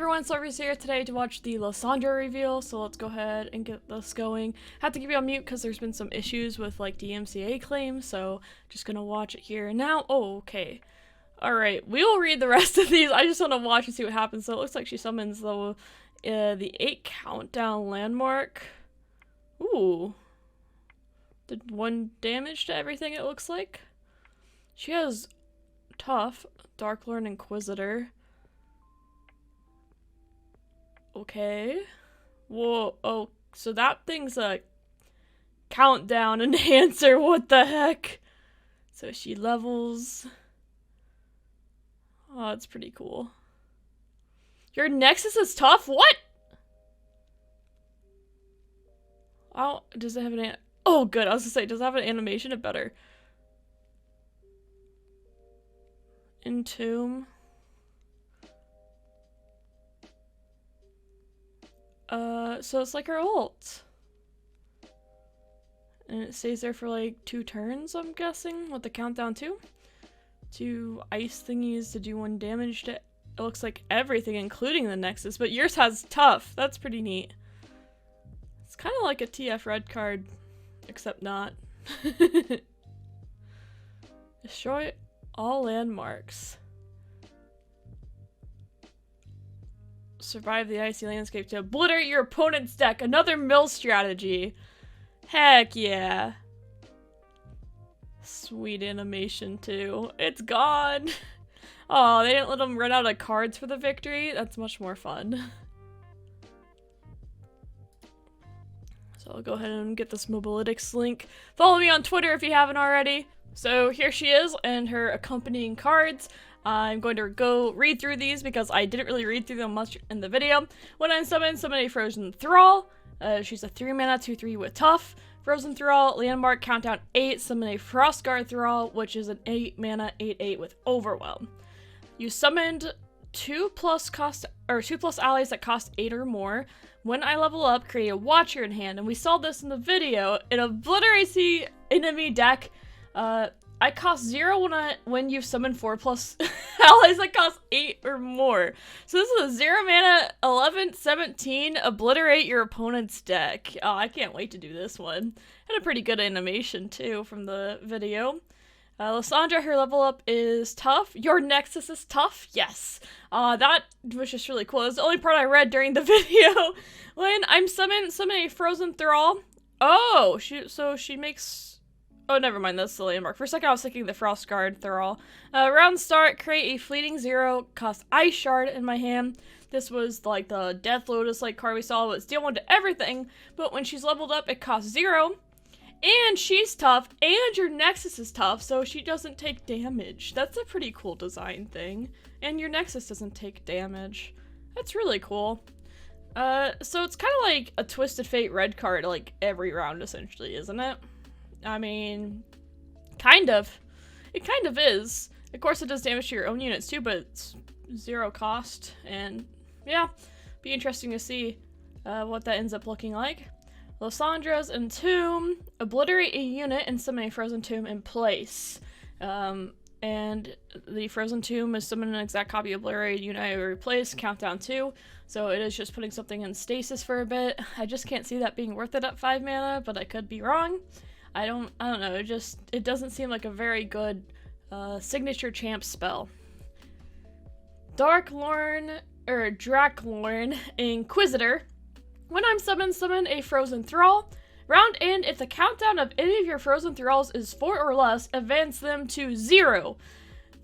everyone, Synergies here today to watch the Lissandra reveal, so let's go ahead and get this going. Have to keep you on mute because there's been some issues with like DMCA claims, so just gonna watch it here now. Oh, okay. Alright, we will read the rest of these. I just want to watch and see what happens. So it looks like she summons the 8 countdown landmark. Ooh. Did 1 damage to everything, it looks like. She has Tough, Darklord, Inquisitor. Okay. Whoa, oh, so that thing's a countdown enhancer, what the heck? So she levels. Oh, that's pretty cool. Your Nexus is tough? What? Oh, does it have an oh, good, I was gonna say, does it have an animation? It better. Entomb. So it's like her ult. And it stays there for like 2 turns, I'm guessing, with the countdown too. 2 ice thingies to do 1 damage to, it looks like everything, including the Nexus, but yours has Tough. That's pretty neat. It's kind of like a TF red card, except not. Destroy all landmarks. Survive the icy landscape to obliterate your opponent's deck. Another mill strategy. Heck yeah. Sweet animation too. It's gone. Oh, they didn't let them run out of cards for the victory. That's much more fun. So I'll go ahead and get this Mobalytics link. Follow me on Twitter if you haven't already. So here she is and her accompanying cards. I'm going to go read through these because I didn't really read through them much in the video. When I summon a Frozen Thrall. She's a 3-mana 2/3 with Tough. Frozen Thrall, landmark, countdown 8. Summon a Frostguard Thrall, which is an 8-mana 8/8 with Overwhelm. You summoned 2+ allies that cost 8 or more. When I level up, create a Watcher in hand, and we saw this in the video. It obliterates the enemy deck. I cost 0 when you summon 4+ allies that cost 8 or more. So this is a 0-mana 11/17 obliterate your opponent's deck. Oh, I can't wait to do this one. Had a pretty good animation too from the video. Lissandra, her level up is Tough. Your Nexus is Tough? Yes. That was just really cool. It's the only part I read during the video. When I'm summon a Frozen Thrall. Oh, so she makes... Oh, never mind, that's the landmark. For a second I was thinking the Frostguard Thrall. Round start, create a fleeting 0, cost Ice Shard in my hand. This was like the Death Lotus like card we saw, it's deal 1 to everything, but when she's leveled up it costs 0. And she's tough, and your Nexus is tough, so she doesn't take damage. That's a pretty cool design thing. And your Nexus doesn't take damage. That's really cool. So it's kind of like a Twisted Fate red card like every round essentially, isn't it? I mean, kind of. It kind of is. Of course it does damage to your own units too, but it's 0 cost. And yeah, be interesting to see what that ends up looking like. Lissandra's Entomb. Obliterate a unit and summon a Frozen Tomb in place. And the Frozen Tomb is summon an exact copy of obliterated unit I replace, countdown 2. So it is just putting something in stasis for a bit. I just can't see that being worth it at 5 mana, but I could be wrong. I don't know, it doesn't seem like a very good signature champ spell. Darklord, or Draklorn, Inquisitor. When I'm summon a Frozen Thrall. Round end, if the countdown of any of your Frozen Thralls is 4 or less, advance them to 0.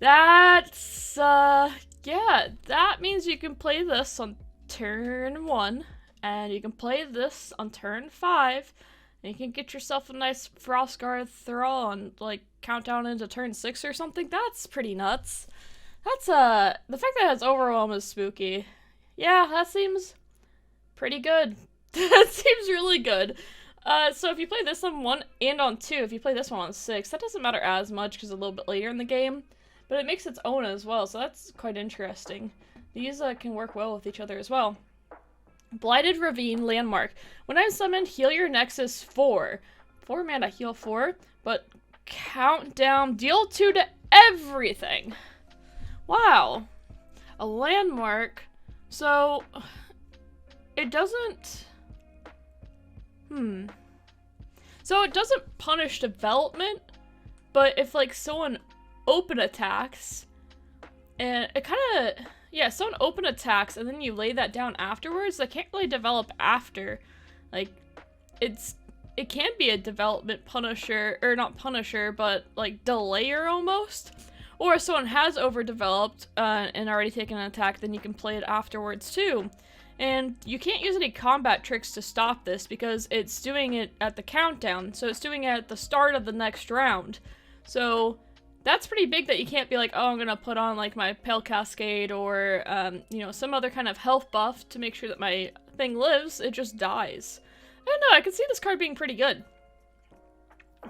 That's, yeah, that means you can play this on turn 1, and you can play this on turn 5, and you can get yourself a nice Frostguard Thrall on, like, countdown into turn 6 or something. That's pretty nuts. That's, the fact that it has Overwhelm is spooky. Yeah, that seems pretty good. That seems really good. So if you play this on 1 and on 2, if you play this one on 6, that doesn't matter as much because it's a little bit later in the game, but it makes its own as well, so that's quite interesting. These can work well with each other as well. Blighted Ravine Landmark. When I'm summoned, heal your Nexus 4. 4 mana, heal 4, but countdown, deal 2 to everything. Wow. A landmark So, it doesn't... So it doesn't punish development, but if, like, someone open attacks, and it kind of... Yeah, someone open attacks, and then you lay that down afterwards, they can't really develop after. Like, it can be a development punisher, or not punisher, but, like, delayer almost. Or if someone has overdeveloped and already taken an attack, then you can play it afterwards too. And you can't use any combat tricks to stop this because it's doing it at the countdown, so it's doing it at the start of the next round. So that's pretty big that you can't be like, oh, I'm gonna put on like my Pale Cascade or, you know, some other kind of health buff to make sure that my thing lives. It just dies. I don't know, I can see this card being pretty good.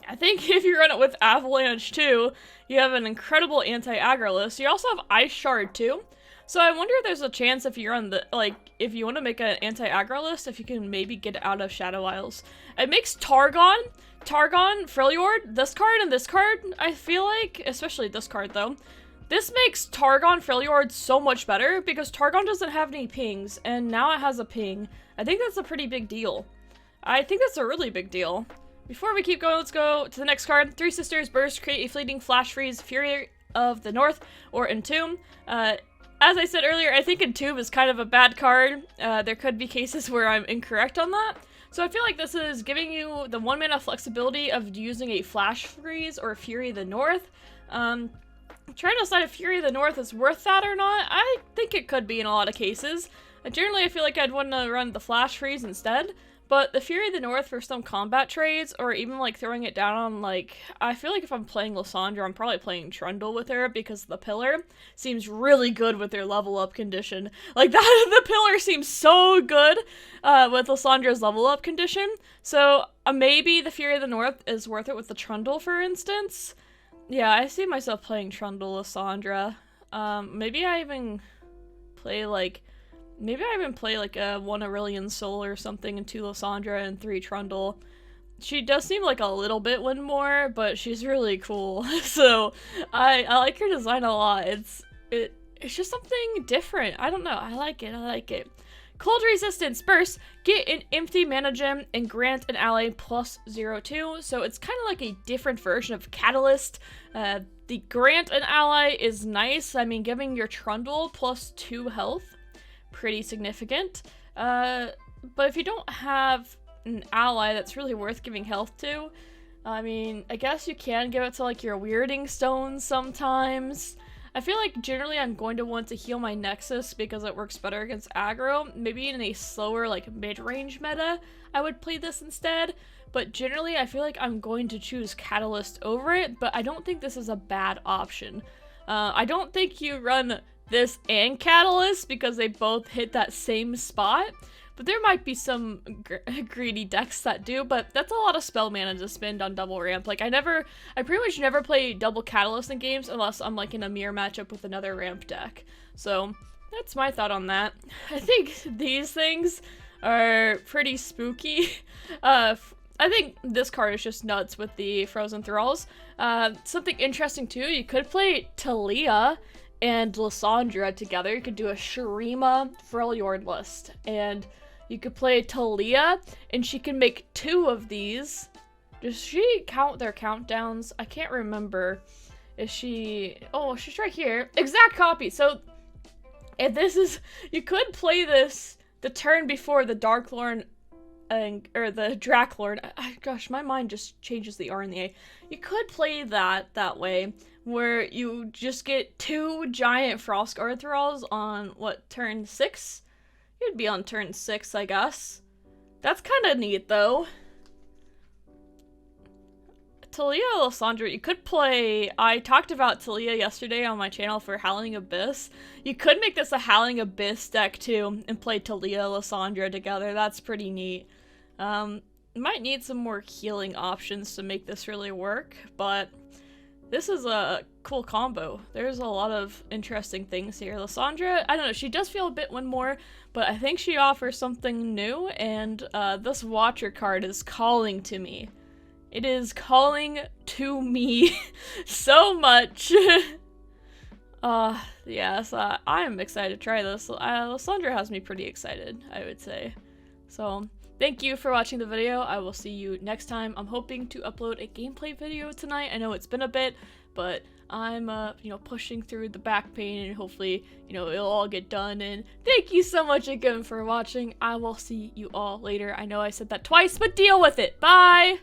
I think if you run it with Avalanche too, you have an incredible anti-aggro list. You also have Ice Shard too. So I wonder if there's a chance if you're on the, like, if you want to make an anti-aggro list, if you can maybe get out of Shadow Isles. It makes Targon, Freljord, this card, and this card, I feel like, especially this card though. This makes Targon, Freljord so much better because Targon doesn't have any pings, and now it has a ping. I think that's a pretty big deal. I think that's a really big deal. Before we keep going, let's go to the next card. Three Sisters Burst, create a fleeting flash freeze, Fury of the North, or Entomb. As I said earlier, I think Entomb is kind of a bad card. There could be cases where I'm incorrect on that. So I feel like this is giving you the 1 mana flexibility of using a flash freeze or Fury of the North. Trying to decide if Fury of the North is worth that or not. I think it could be in a lot of cases. Generally, I feel like I'd want to run the flash freeze instead. But the Fury of the North for some combat trades, or even like throwing it down on like, I feel like if I'm playing Lissandra, I'm probably playing Trundle with her because the Pillar seems really good with their level up condition. Like that, the Pillar seems so good with Lissandra's level up condition. So maybe the Fury of the North is worth it with the Trundle, for instance. Yeah, I see myself playing Trundle Lissandra. Maybe I even play like a 1 Aurelion Soul or something, and 2 Lissandra and 3 Trundle. She does seem like a little bit win more, but she's really cool. So I like her design a lot. It's just something different. I don't know. I like it. Cold Resistance Burst. Get an empty mana gem and grant an ally +02. So it's kind of like a different version of Catalyst. The grant an ally is nice. I mean, giving your Trundle +2 health. Pretty significant. But if you don't have an ally that's really worth giving health to, I mean, I guess you can give it to like your Weirding Stones sometimes. I feel like generally I'm going to want to heal my Nexus because it works better against aggro. Maybe in a slower like mid-range meta I would play this instead, but generally I feel like I'm going to choose Catalyst over it, but I don't think this is a bad option. I don't think you run this and Catalyst because they both hit that same spot, but there might be some greedy decks that do, but that's a lot of spell mana to spend on double ramp. Like I pretty much never play double Catalyst in games unless I'm like in a mirror matchup with another ramp deck. So that's my thought on that. I think these things are pretty spooky. I think this card is just nuts with the Frozen Thralls. Something interesting too, you could play Talia and Lissandra together. You could do a Shurima Freljord list, and you could play Talia, and she can make 2 of these. Does she count their countdowns? I can't remember. Is she... Oh, she's right here. Exact copy! So, if this is... You could play this the turn before the Darklord or the Draklord. Gosh, my mind just changes the R and the A. You could play that way, where you just get 2 giant Frostguard Thralls on, what, turn 6? You'd be on turn 6, I guess. That's kind of neat, though. Talia Lissandra, you could play... I talked about Talia yesterday on my channel for Howling Abyss. You could make this a Howling Abyss deck, too, and play Talia Lissandra together. That's pretty neat. Might need some more healing options to make this really work, but... This is a cool combo. There's a lot of interesting things here. Lissandra, I don't know, she does feel a bit one more, but I think she offers something new, and this Watcher card is calling to me. It is calling to me so much. Yes, I am excited to try this. Lissandra has me pretty excited, I would say. So, thank you for watching the video. I will see you next time. I'm hoping to upload a gameplay video tonight. I know it's been a bit, but I'm, pushing through the back pain and hopefully, it'll all get done. And thank you so much again for watching. I will see you all later. I know I said that twice, but deal with it. Bye!